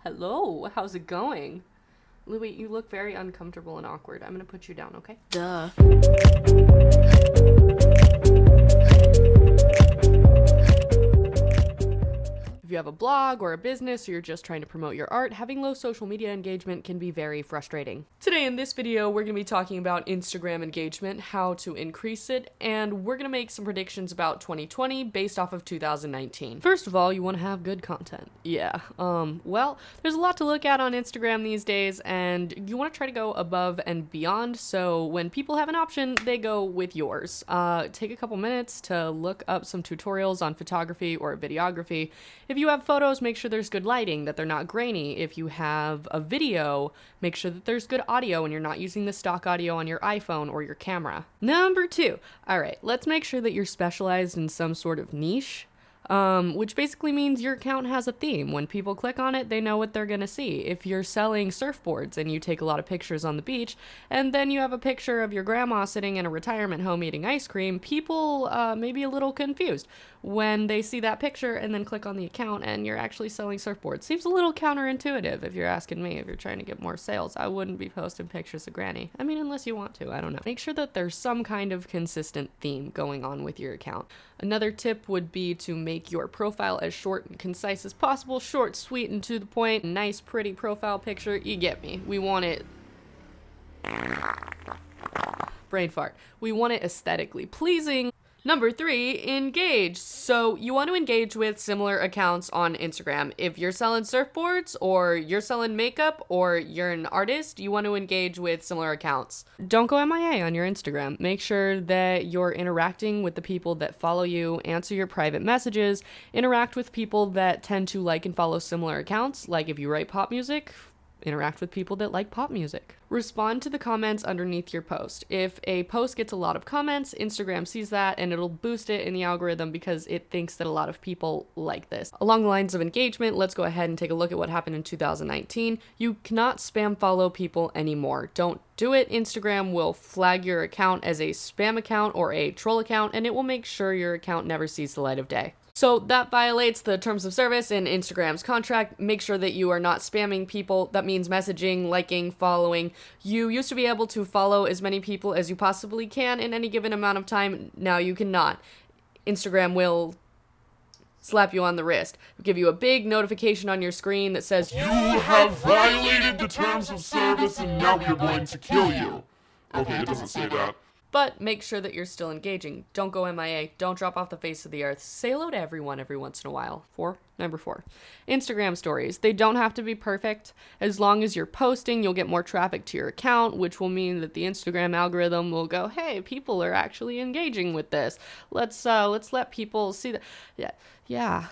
Hello, how's it going? Louis, you look very uncomfortable and awkward. I'm gonna put you down, okay? Duh. If you have a blog or a business or you're just trying to promote your art, having low social media engagement can be very frustrating. Today in this video, we're going to be talking about Instagram engagement, how to increase it, and we're going to make some predictions about 2020 based off of 2019. First of all, you want to have good content. Yeah, well, there's a lot to look at on Instagram these days, and you want to try to go above and beyond, so when people have an option, they go with yours. Take a couple minutes to look up some tutorials on photography or videography. If you have photos, make sure there's good lighting, that they're not grainy. If you have a video, make sure that there's good audio and you're not using the stock audio on your iPhone or your camera. Number 2. All right, let's make sure that you're specialized in some sort of niche. Which basically means your account has a theme. When people click on it, they know what they're gonna see. If you're selling surfboards and you take a lot of pictures on the beach, and then you have a picture of your grandma sitting in a retirement home eating ice cream, people may be a little confused when they see that picture and then click on the account and you're actually selling surfboards. Seems a little counterintuitive if you're asking me. If you're trying to get more sales, I wouldn't be posting pictures of Granny. I mean, unless you want to, I don't know. Make sure that there's some kind of consistent theme going on with your account. Another tip would be to make your profile as short and concise as possible. Short, sweet, and to the point. Nice, pretty profile picture. You get me. We want it... brain fart. We want it aesthetically pleasing. Number 3, engage. So you want to engage with similar accounts on Instagram. If you're selling surfboards or you're selling makeup or you're an artist, you want to engage with similar accounts. Don't go MIA on your Instagram. Make sure that you're interacting with the people that follow you, answer your private messages, interact with people that tend to like and follow similar accounts. Like if you write pop music, interact with people that like pop music. Respond to the comments underneath your post. If a post gets a lot of comments, Instagram sees that and it'll boost it in the algorithm because it thinks that a lot of people like this. Along the lines of engagement, let's go ahead and take a look at what happened in 2019. You cannot spam follow people anymore. Don't do it. Instagram will flag your account as a spam account or a troll account, and it will make sure your account never sees the light of day. So that violates the terms of service in Instagram's contract. Make sure that you are not spamming people. That means messaging, liking, following. You used to be able to follow as many people as you possibly can in any given amount of time. Now you cannot. Instagram will slap you on the wrist. Give you a big notification on your screen that says, "You have violated the terms of service and now we are going to kill you." Okay, it doesn't say that. But make sure that you're still engaging. Don't go MIA. Don't drop off the face of the earth. Say hello to everyone every once in a while. Number 4. Instagram stories. They don't have to be perfect. As long as you're posting, you'll get more traffic to your account, which will mean that the Instagram algorithm will go, hey, people are actually engaging with this. Let's let people see that. Yeah.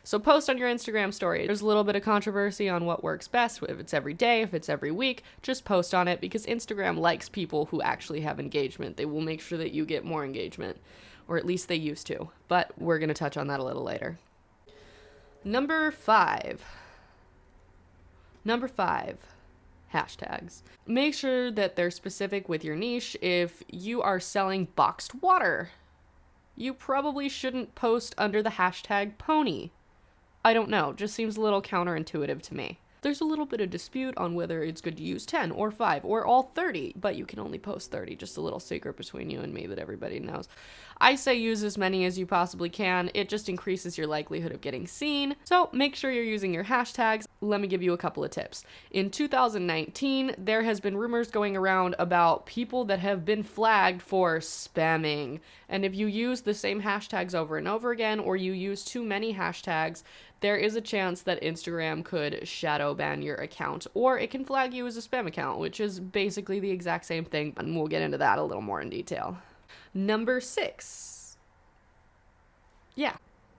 So post on your Instagram story. There's a little bit of controversy on what works best, if it's every day, if it's every week. Just post on it because Instagram likes people who actually have engagement. They will make sure that you get more engagement, or at least they used to. But we're going to touch on that a little later. Number 5, hashtags. Make sure that they're specific with your niche. If you are selling boxed water, you probably shouldn't post under the hashtag pony. I don't know, just seems a little counterintuitive to me. There's a little bit of dispute on whether it's good to use 10 or 5 or all 30, but you can only post 30. Just a little secret between you and me that everybody knows. I say use as many as you possibly can. It just increases your likelihood of getting seen. So make sure you're using your hashtags. Let me give you a couple of tips. In 2019, there has been rumors going around about people that have been flagged for spamming. And if you use the same hashtags over and over again, or you use too many hashtags, there is a chance that Instagram could shadow ban your account, or it can flag you as a spam account, which is basically the exact same thing, and we'll get into that a little more in detail. Number 6. Yeah.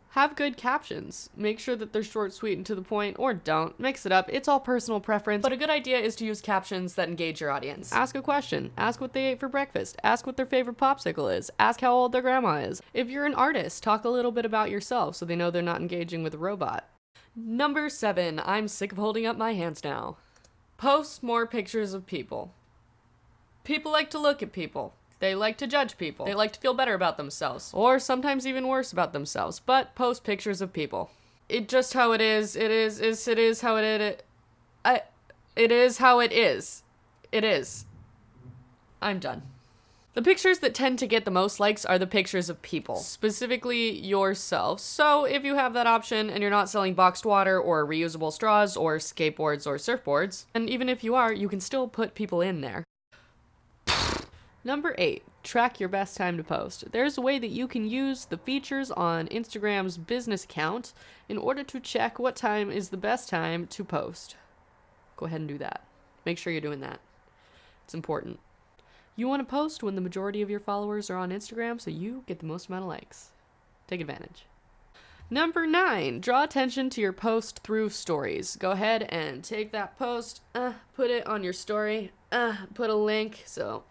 Have good captions. Make sure that they're short, sweet, and to the point, or don't. Mix it up. It's all personal preference, but a good idea is to use captions that engage your audience. Ask a question. Ask what they ate for breakfast. Ask what their favorite popsicle is. Ask how old their grandma is. If you're an artist, talk a little bit about yourself so they know they're not engaging with a robot. Number 7. I'm sick of holding up my hands now. Post more pictures of people. People like to look at people. They like to judge people. They like to feel better about themselves, or sometimes even worse about themselves, but post pictures of people. It just how it is. It is how it is. It is how it is. It is. I'm done. The pictures that tend to get the most likes are the pictures of people, specifically yourself. So if you have that option and you're not selling boxed water or reusable straws or skateboards or surfboards, and even if you are, you can still put people in there. Number 8, track your best time to post. There's a way that you can use the features on Instagram's business account in order to check what time is the best time to post. Go ahead and do that. Make sure you're doing that. It's important. You want to post when the majority of your followers are on Instagram so you get the most amount of likes. Take advantage. Number 9, draw attention to your post through stories. Go ahead and take that post, put it on your story, put a link so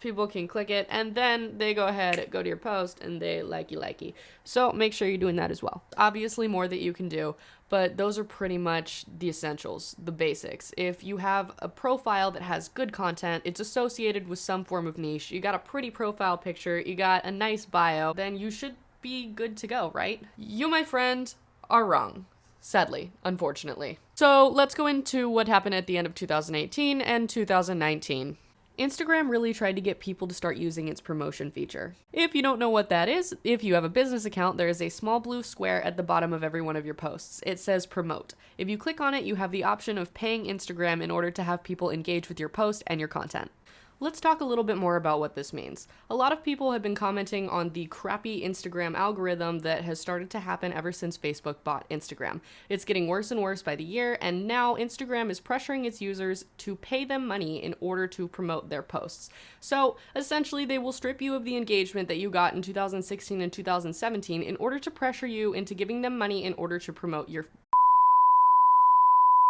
people can click it, and then they go ahead, go to your post, and they likey. So make sure you're doing that as well. Obviously more that you can do, but those are pretty much the essentials, the basics. If you have a profile that has good content, it's associated with some form of niche, you got a pretty profile picture, you got a nice bio, then you should be good to go, right? You, my friend, are wrong. Sadly, unfortunately. So let's go into what happened at the end of 2018 and 2019. Instagram really tried to get people to start using its promotion feature. If you don't know what that is, if you have a business account, there is a small blue square at the bottom of every one of your posts. It says promote. If you click on it, you have the option of paying Instagram in order to have people engage with your post and your content. Let's talk a little bit more about what this means. A lot of people have been commenting on the crappy Instagram algorithm that has started to happen ever since Facebook bought Instagram. It's getting worse and worse by the year, and now Instagram is pressuring its users to pay them money in order to promote their posts. So essentially, they will strip you of the engagement that you got in 2016 and 2017 in order to pressure you into giving them money in order to promote your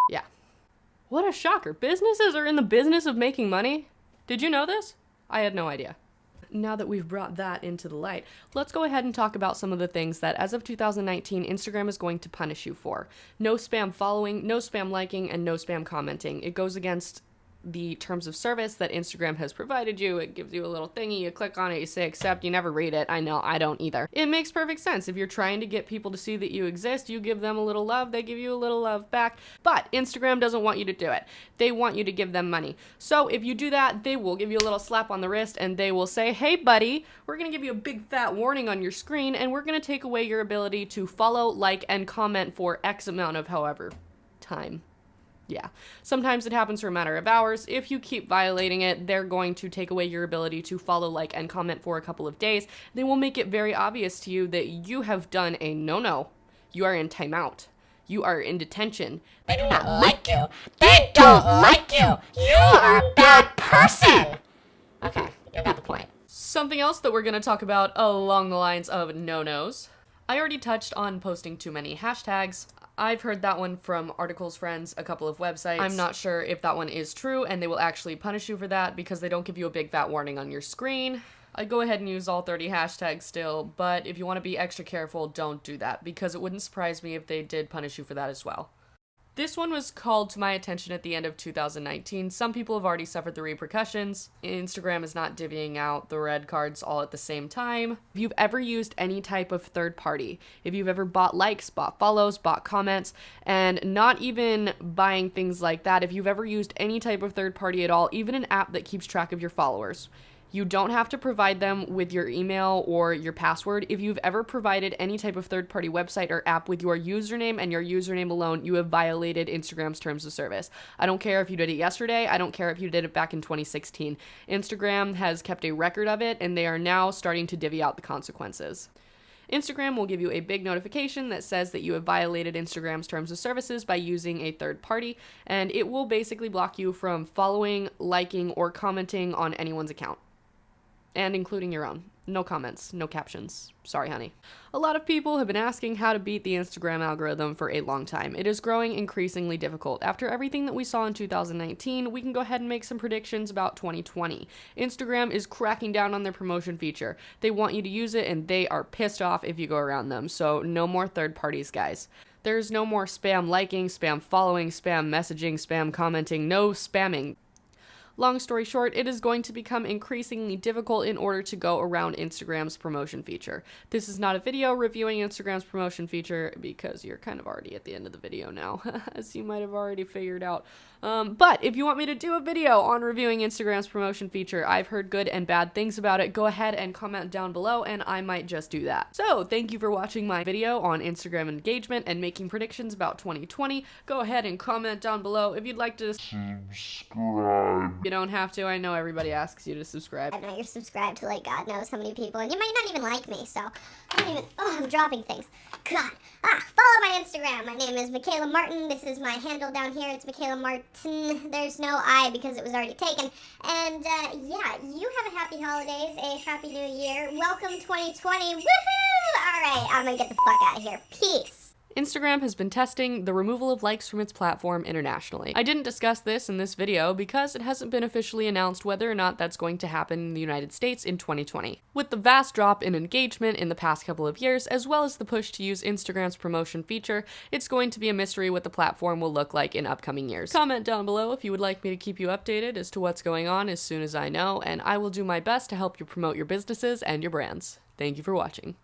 Yeah. What a shocker. Businesses are in the business of making money? Did you know this? I had no idea. Now that we've brought that into the light, let's go ahead and talk about some of the things that as of 2019, Instagram is going to punish you for. No spam following, no spam liking, and no spam commenting. It goes against the terms of service that Instagram has provided you. It gives you a little thingy, you click on it, you say accept, you never read it. I know, I don't either. It makes perfect sense. If you're trying to get people to see that you exist, you give them a little love, they give you a little love back. But Instagram doesn't want you to do it. They want you to give them money. So if you do that, they will give you a little slap on the wrist and they will say, hey buddy, we're gonna give you a big fat warning on your screen and we're gonna take away your ability to follow, like, and comment for X amount of however time. Yeah, sometimes it happens for a matter of hours. If you keep violating it, they're going to take away your ability to follow, like, and comment for a couple of days. They will make it very obvious to you that you have done a no-no. You are in timeout. You are in detention. They do not like you. They don't like you. You are a bad person. Okay, you got the point. Something else that we're going to talk about along the lines of no-nos. I already touched on posting too many hashtags. I've heard that one from Articles Friends, a couple of websites. I'm not sure if that one is true and they will actually punish you for that because they don't give you a big fat warning on your screen. I'd go ahead and use all 30 hashtags still, but if you want to be extra careful, don't do that because it wouldn't surprise me if they did punish you for that as well. This one was called to my attention at the end of 2019. Some people have already suffered the repercussions. Instagram is not divvying out the red cards all at the same time. If you've ever used any type of third party, if you've ever bought likes, bought follows, bought comments, and not even buying things like that, if you've ever used any type of third party at all, even an app that keeps track of your followers, you don't have to provide them with your email or your password. If you've ever provided any type of third-party website or app with your username and your username alone, you have violated Instagram's terms of service. I don't care if you did it yesterday. I don't care if you did it back in 2016. Instagram has kept a record of it, and they are now starting to divvy out the consequences. Instagram will give you a big notification that says that you have violated Instagram's terms of services by using a third party, and it will basically block you from following, liking, or commenting on anyone's account. And including your own. No comments, no captions. Sorry, honey. A lot of people have been asking how to beat the Instagram algorithm for a long time. It is growing increasingly difficult. After everything that we saw in 2019, we can go ahead and make some predictions about 2020. Instagram is cracking down on their promotion feature. They want you to use it, and they are pissed off if you go around them. So no more third parties, guys. There's no more spam liking, spam following, spam messaging, spam commenting. No spamming. Long story short, it is going to become increasingly difficult in order to go around Instagram's promotion feature. This is not a video reviewing Instagram's promotion feature because you're kind of already at the end of the video now, as you might have already figured out. But if you want me to do a video on reviewing Instagram's promotion feature, I've heard good and bad things about it, go ahead and comment down below and I might just do that. So thank you for watching my video on Instagram engagement and making predictions about 2020. Go ahead and comment down below if you'd like to Subscribe. You don't have to, I know everybody asks you to subscribe. I know you're subscribed to like God knows how many people, and you might not even like me, so I don't even. Oh, I'm dropping things. God. Follow my Instagram. My name is Michaela Martin. This is my handle down here. It's Michaela Martin. There's no I because it was already taken. And yeah, you have a happy holidays, a happy new year. Welcome 2020. Woohoo! All right, I'm gonna get the fuck out of here. Peace. Instagram has been testing the removal of likes from its platform internationally. I didn't discuss this in this video because it hasn't been officially announced whether or not that's going to happen in the United States in 2020. With the vast drop in engagement in the past couple of years, as well as the push to use Instagram's promotion feature, it's going to be a mystery what the platform will look like in upcoming years. Comment down below if you would like me to keep you updated as to what's going on as soon as I know, and I will do my best to help you promote your businesses and your brands. Thank you for watching.